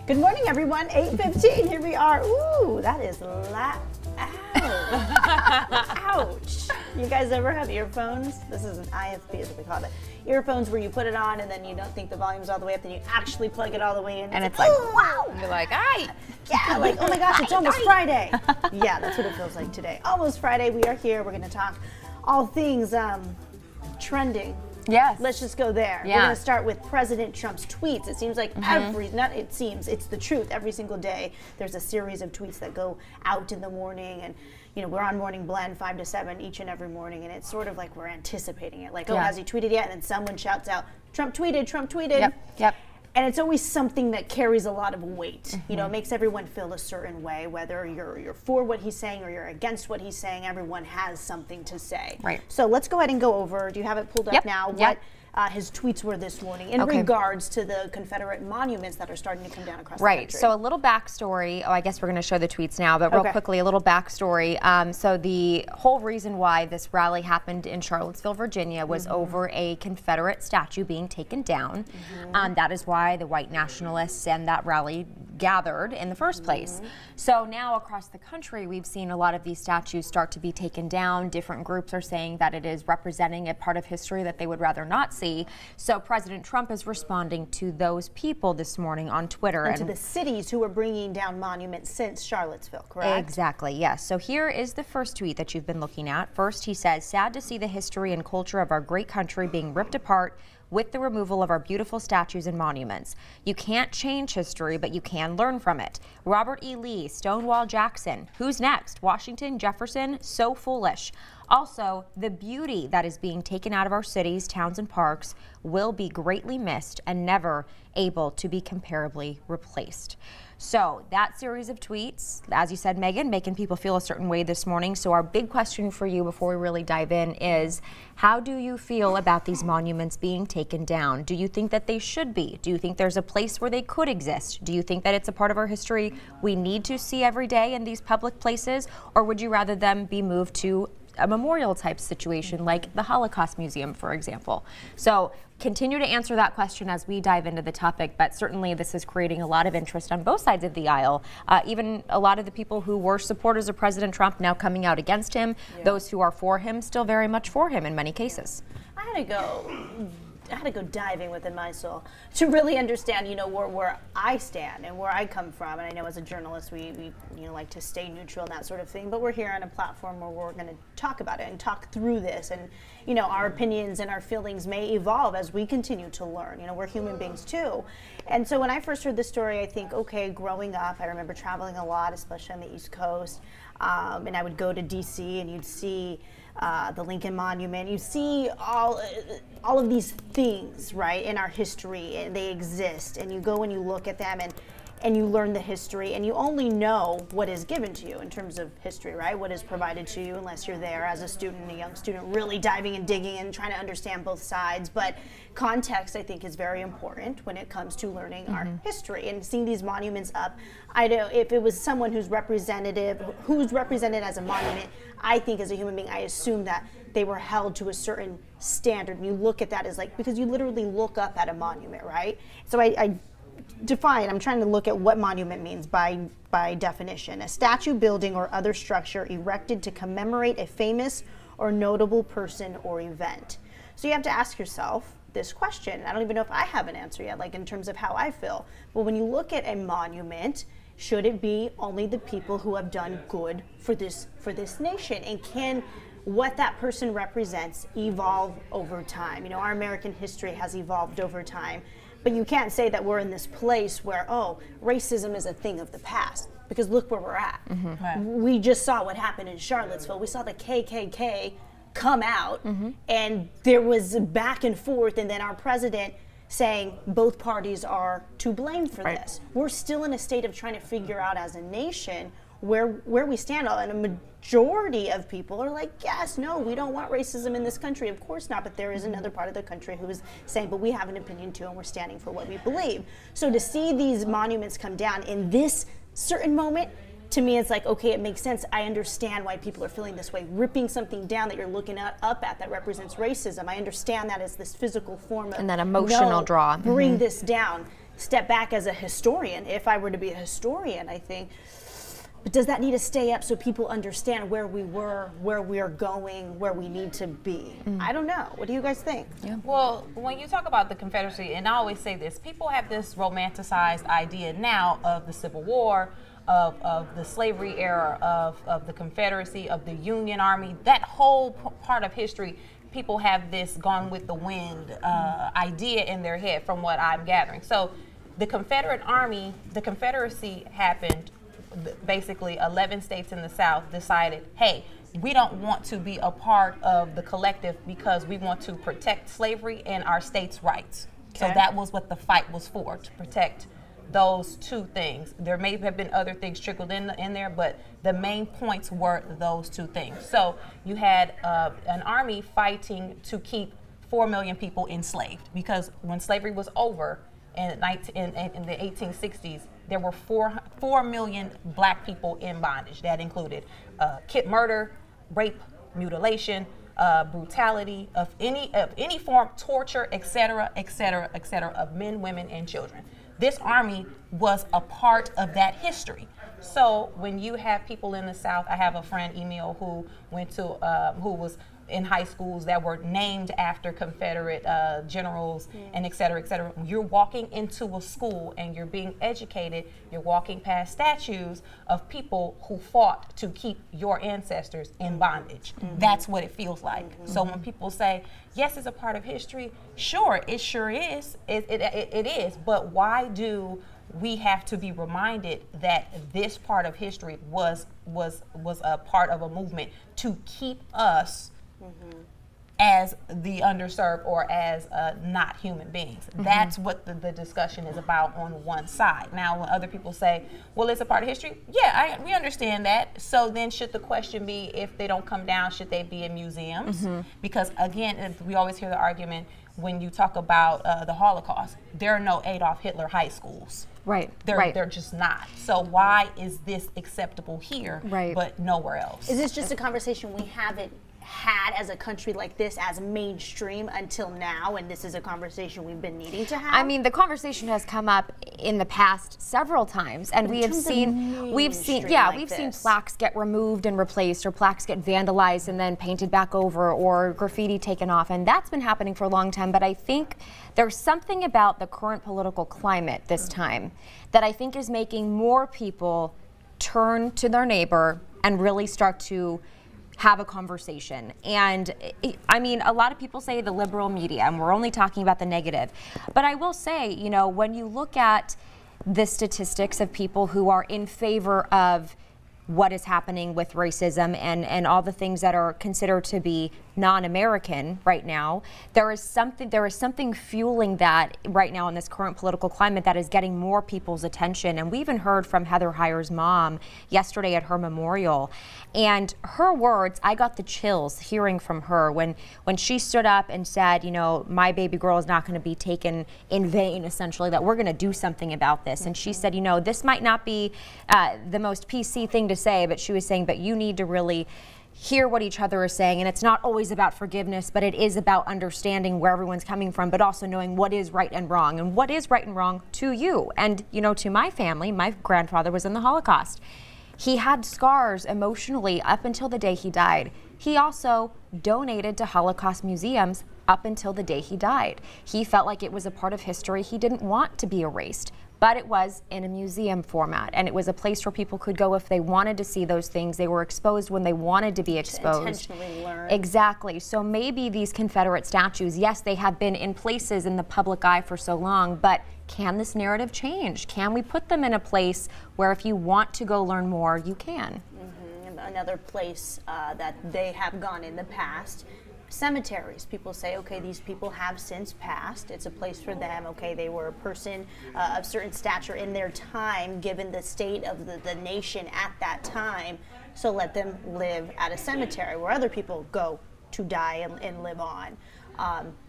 Good morning, everyone. 8:15. Here we are. Ooh, that is loud. Ouch. You guys ever have earphones? This is an IFP, is what we call it. Earphones where you put it on and then you don't think the volume's all the way up, then you actually plug it all the way in. And it's like, wow. You're like, aye. Yeah, like, oh my gosh, it's almost Friday. Yeah, that's what it feels like today. Almost Friday. We are here. We're going to talk all things trending. Yes. Let's just go there. Yeah. We're going to start with President Trump's tweets. It seems like it's the truth. Every single day there's a series of tweets that go out in the morning, and we're on Morning Blend 5 to 7 each and every morning, and it's sort of like we're anticipating it. Like, oh, has he tweeted yet? And then someone shouts out, Trump tweeted, Trump tweeted. Yep. And it's always something that carries a lot of weight. It makes everyone feel a certain way, whether you're for what he's saying or you're against what he's saying. Everyone has something to say. Right. So let's go ahead and go over. Do you have it pulled up now? Yep. What his tweets were this morning in regards to the Confederate monuments that are starting to come down across the country. Right. So a little backstory. Oh, I guess we're going to show the tweets now, but real quickly, a little backstory. So the whole reason why this rally happened in Charlottesville, Virginia, was over a Confederate statue being taken down. That is why the white nationalists and that rally gathered in the first place. So now across the country, we've seen a lot of these statues start to be taken down. Different groups are saying that it is representing a part of history that they would rather not see. So President Trump is responding to those people this morning on Twitter. And to the cities who are bringing down monuments since Charlottesville, correct? Exactly, yes. So here is the first tweet that you've been looking at. First, he says, sad to see the history and culture of our great country being ripped apart with the removal of our beautiful statues and monuments. You can't change history, but you can learn from it. Robert E. Lee, Stonewall Jackson. Who's next? Washington, Jefferson, so foolish. Also, the beauty that is being taken out of our cities, towns, and parks will be greatly missed and never able to be comparably replaced. So that series of tweets, as you said, Megan, making people feel a certain way this morning. So our big question for you before we really dive in is, how do you feel about these monuments being taken down? Do you think that they should be? Do you think there's a place where they could exist? Do you think that it's a part of our history we need to see every day in these public places? Or would you rather them be moved to a memorial type situation like the Holocaust Museum, for example? So continue to answer that question as we dive into the topic, but certainly this is creating a lot of interest on both sides of the aisle. Even a lot of the people who were supporters of President Trump now coming out against him. Those who are for him still very much for him in many cases. I had to go diving within my soul to really understand, where I stand and where I come from. And I know as a journalist, we like to stay neutral and that sort of thing. But we're here on a platform where we're going to talk about it and talk through this. And, our opinions and our feelings may evolve as we continue to learn. We're human beings too. And so when I first heard this story, I think, okay, growing up, I remember traveling a lot, especially on the East Coast. And I would go to D.C. and you'd see the Lincoln Monument. You see all of these things, right, in our history, and they exist. And you go and you look at them, and you learn the history, and you only know what is given to you in terms of history, right? What is provided to you, unless you're there as a student, a young student, really diving and digging and trying to understand both sides. But context, I think, is very important when it comes to learning our history and seeing these monuments up. I know if it was someone who's represented as a monument, I think as a human being, I assume that they were held to a certain standard. And you look at that as because you literally look up at a monument, right? So I'm trying to look at what monument means by definition. A statue, building, or other structure erected to commemorate a famous or notable person or event. So you have to ask yourself this question. I don't even know if I have an answer yet, in terms of how I feel. But when you look at a monument, should it be only the people who have done good for this nation? And can what that person represents evolve over time? Our American history has evolved over time. But you can't say that we're in this place where, racism is a thing of the past, because look where we're at. Right. We just saw what happened in Charlottesville. We saw the KKK come out, and there was back and forth, and then our president saying both parties are to blame for this. We're still in a state of trying to figure out as a nation where we stand on. And a majority of people are like, yes, no, we don't want racism in this country. Of course not. But there is another part of the country who is saying, but we have an opinion too, and we're standing for what we believe. So to see these monuments come down in this certain moment, to me, it's okay, it makes sense. I understand why people are feeling this way. Ripping something down that you're looking up at that represents racism, I understand that as this physical form of, and that emotional draw. Bring this down. step back as a historian, if I were to be a historian, I think, but does that need to stay up so people understand where we were, where we're going, where we need to be? I don't know. What do you guys think? Yeah. Well, when you talk about the Confederacy, and I always say this, people have this romanticized idea now of the Civil War, of the slavery era, of the Confederacy, of the Union Army. That whole part of history, people have this gone with the wind idea in their head from what I'm gathering. So the Confederate Army, the Confederacy happened. Basically 11 states in the South decided, hey, we don't want to be a part of the collective because we want to protect slavery and our states' rights. Okay. So that was what the fight was for, to protect those two things. There may have been other things trickled in there, but the main points were those two things. So you had an army fighting to keep 4 million people enslaved, because when slavery was over in the 1860s, there were 4 million black people in bondage. That included murder, rape, mutilation, brutality of any form, torture, etc., etc., etc., of men, women, and children. This army was a part of that history. So when you have people in the South, I have a friend, Emil, who went to who was in high schools that were named after Confederate generals and et cetera, et cetera. You're walking into a school and you're being educated, you're walking past statues of people who fought to keep your ancestors in bondage. That's what it feels like. So when people say, yes, it's a part of history, sure, it sure is. It is, but why do we have to be reminded that this part of history was a part of a movement to keep us as the underserved or as not human beings? That's what the discussion is about on one side. Now, when other people say, well, it's a part of history, yeah, we understand that. So then should the question be, if they don't come down, should they be in museums? Because again, we always hear the argument when you talk about the Holocaust, there are no Adolf Hitler high schools. Right. They're just not. So why is this acceptable here, but nowhere else? Is this just a conversation we haven't had as a country like this as mainstream until now, and this is a conversation we've been needing to have? I mean, the conversation has come up in the past several times, and we've seen plaques get removed and replaced, or plaques get vandalized and then painted back over, or graffiti taken off, and that's been happening for a long time. But I think there's something about the current political climate this time that I think is making more people turn to their neighbor and really start to have a conversation. And I mean, a lot of people say the liberal media, and we're only talking about the negative. But I will say, you know, when you look at the statistics of people who are in favor of what is happening with racism and all the things that are considered to be non-American right now, there is something fueling that right now in this current political climate that is getting more people's attention. And we even heard from Heather Heyer's mom yesterday at her memorial, and her words, I got the chills hearing from her when she stood up and said, you know, my baby girl is not going to be taken in vain, essentially, that we're going to do something about this. And she said, you know, this might not be the most PC thing to say, but she was saying, but you need to really hear what each other is saying, and it's not always about forgiveness, but it is about understanding where everyone's coming from, but also knowing what is right and wrong, and what is right and wrong to you. And, you know, to my family, my grandfather was in the Holocaust. He had scars emotionally up until the day he died. He also donated to Holocaust museums up until the day he died. He felt like it was a part of history he didn't want to be erased, but it was in a museum format, and it was a place where people could go if they wanted to see those things. They were exposed when they wanted to be exposed. To intentionally learn. Exactly. So maybe these Confederate statues, yes, they have been in places in the public eye for so long, but can this narrative change? Can we put them in a place where if you want to go learn more, you can? Another place that they have gone in the past, cemeteries. People say, okay, these people have since passed. It's a place for them. Okay, they were a person of certain stature in their time, given the state of the nation at that time. So let them live at a cemetery where other people go to die and live on,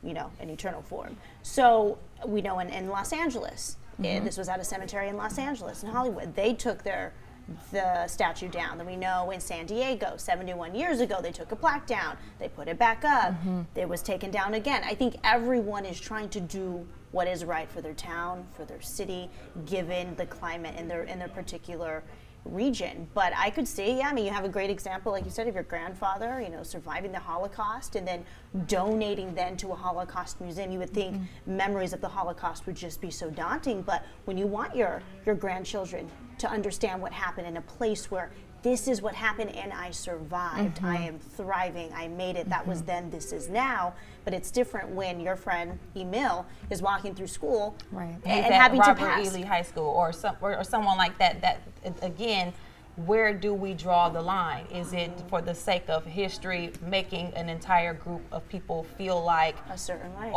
you know, in eternal form. So we know in Los Angeles, this was at a cemetery in Los Angeles, in Hollywood. They took the statue down. Then we know in San Diego, 71 years ago, they took a plaque down. They put it back up. It was taken down again. I think everyone is trying to do what is right for their town, for their city, given the climate in their particular region. But I could see, yeah, I mean, you have a great example, like you said, of your grandfather, you know, surviving the Holocaust and then donating then to a Holocaust museum. You would think memories of the Holocaust would just be so daunting, but when you want your grandchildren to understand what happened in a place where this is what happened and I survived, I am thriving, I made it, that was then, this is now. But it's different when your friend Emil is walking through school and having to pass. Robert E. Lee High School or someone like that, that again, where do we draw the line? Is it for the sake of history, making an entire group of people feel like a certain way,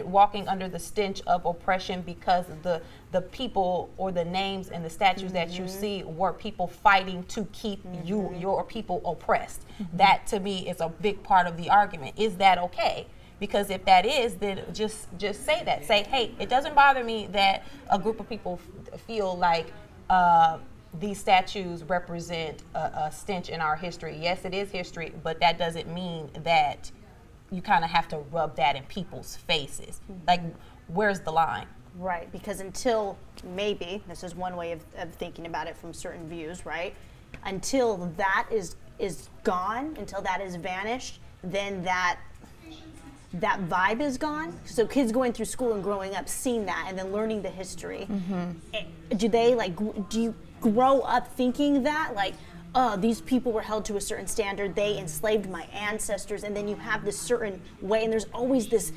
walking under the stench of oppression because the people or the names and the statues that you see were people fighting to keep your people oppressed? That to me is a big part of the argument. Is that okay? Because if that is, then just say that. Say, hey, it doesn't bother me that a group of people feel like these statues represent a stench in our history. Yes, it is history, but that doesn't mean that you kind of have to rub that in people's faces. Like, where's the line? Right, because until maybe, this is one way of thinking about it from certain views, right? Until that is gone, until that is vanished, then that vibe is gone. So kids going through school and growing up, seeing that and then learning the history, do you grow up thinking that, like, oh, these people were held to a certain standard, they enslaved my ancestors, and then you have this certain way, and there's always this.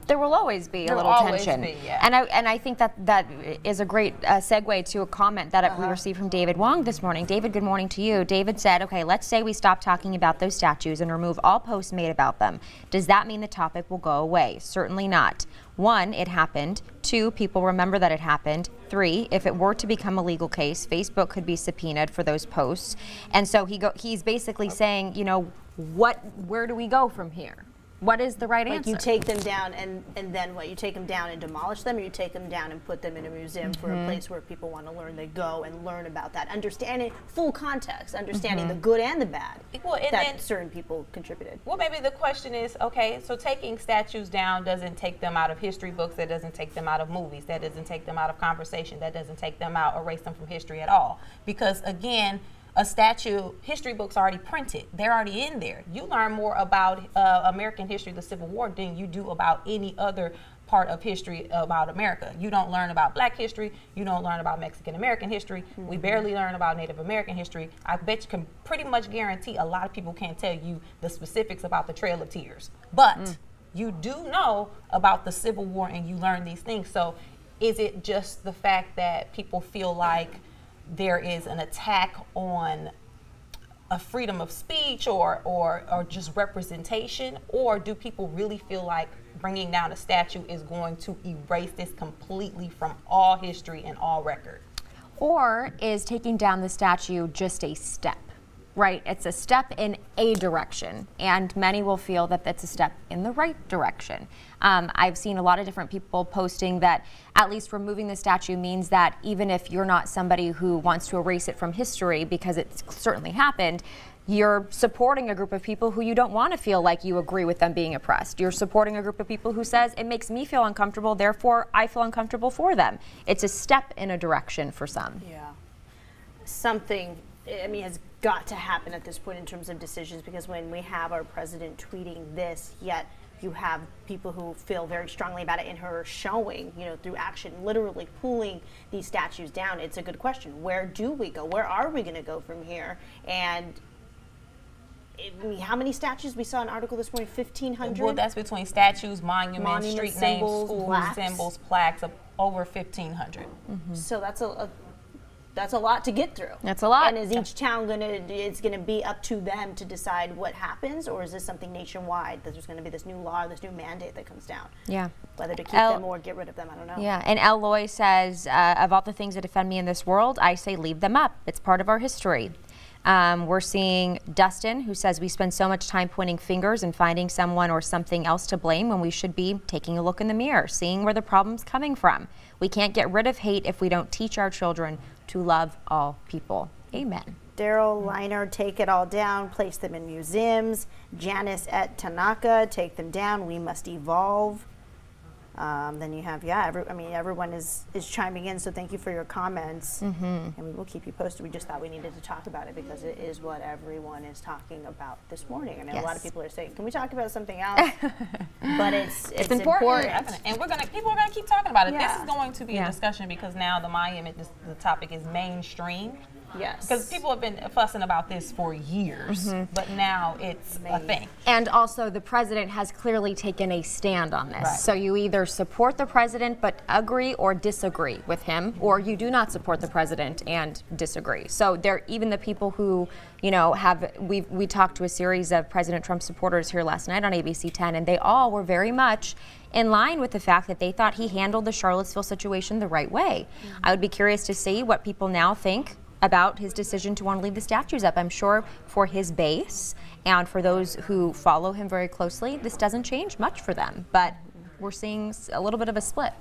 There will always be a little tension. And I think that is a great segue to a comment that we received from David Wong this morning. David, good morning to you. David said, okay, let's say we stop talking about those statues and remove all posts made about them. Does that mean the topic will go away? Certainly not. 1, it happened. 2, people remember that it happened. 3, if it were to become a legal case, Facebook could be subpoenaed for those posts. And so he's basically saying, you know, where do we go from here? What is the right answer? You take them down and then what? You take them down and demolish them, or you take them down and put them in a museum for a place where people want to learn. They go and learn about that, understanding full context, understanding the good and the bad that certain people contributed. Well, maybe the question is, okay, so taking statues down doesn't take them out of history books, that doesn't take them out of movies, that doesn't take them out of conversation, that doesn't take them out, erase them from history at all. Because again, a statue, history books are already printed. They're already in there. You learn more about American history, the Civil War, than you do about any other part of history about America. You don't learn about Black history. You don't learn about Mexican American history. We barely learn about Native American history. I bet you can pretty much guarantee a lot of people can't tell you the specifics about the Trail of Tears. But you do know about the Civil War and you learn these things. So is it just the fact that people feel like there is an attack on a freedom of speech or just representation, or do people really feel like bringing down a statue is going to erase this completely from all history and all record? Or is taking down the statue just a step? Right, it's a step in a direction, and many will feel that that's a step in the right direction. I've seen a lot of different people posting that at least removing the statue means that even if you're not somebody who wants to erase it from history, because it's certainly happened, you're supporting a group of people who you don't want to feel like you agree with them being oppressed. You're supporting a group of people who says it makes me feel uncomfortable, therefore I feel uncomfortable for them. It's a step in a direction for some. Yeah. Something, I mean, has got to happen at this point in terms of decisions, because when we have our president tweeting this, yet you have people who feel very strongly about it and her showing, you know, through action, literally pulling these statues down. It's a good question. Where do we go? Where are we going to go from here? And how many statues? We saw an article this morning, 1,500? Well, that's between statues, monuments, street symbols, names, schools, plaques. symbols, plaques, of over 1,500. So that's a lot to get through. That's a lot. And is each town it's gonna be up to them to decide what happens, or is this something nationwide that there's gonna be this new law, this new mandate that comes down? Yeah. Whether to keep them or get rid of them, I don't know. Yeah, and Eloy says, of all the things that offend me in this world, I say leave them up. It's part of our history. We're seeing Dustin, who says we spend so much time pointing fingers and finding someone or something else to blame when we should be taking a look in the mirror, seeing where the problem's coming from. We can't get rid of hate if we don't teach our children to love all people. Amen. Daryl Liner, take it all down, place them in museums. Janice at Tanaka, take them down. We must evolve. Then you have, everyone is chiming in, so thank you for your comments. And we will keep you posted. We just thought we needed to talk about it because it is what everyone is talking about this morning. I know a lot of people are saying, can we talk about something else? But it's important. And people are gonna keep talking about it. Yeah. This is going to be a discussion because now the topic is mainstream. Yes. Because people have been fussing about this for years, but now it's a thing. And also the president has clearly taken a stand on this. Right. So you either support the president but agree or disagree with him, or you do not support the president and disagree. So even the people who, we talked to a series of President Trump supporters here last night on ABC 10, and they all were very much in line with the fact that they thought he handled the Charlottesville situation the right way. I would be curious to see what people now think about his decision to want to leave the statues up. I'm sure for his base and for those who follow him very closely, this doesn't change much for them, but we're seeing a little bit of a split.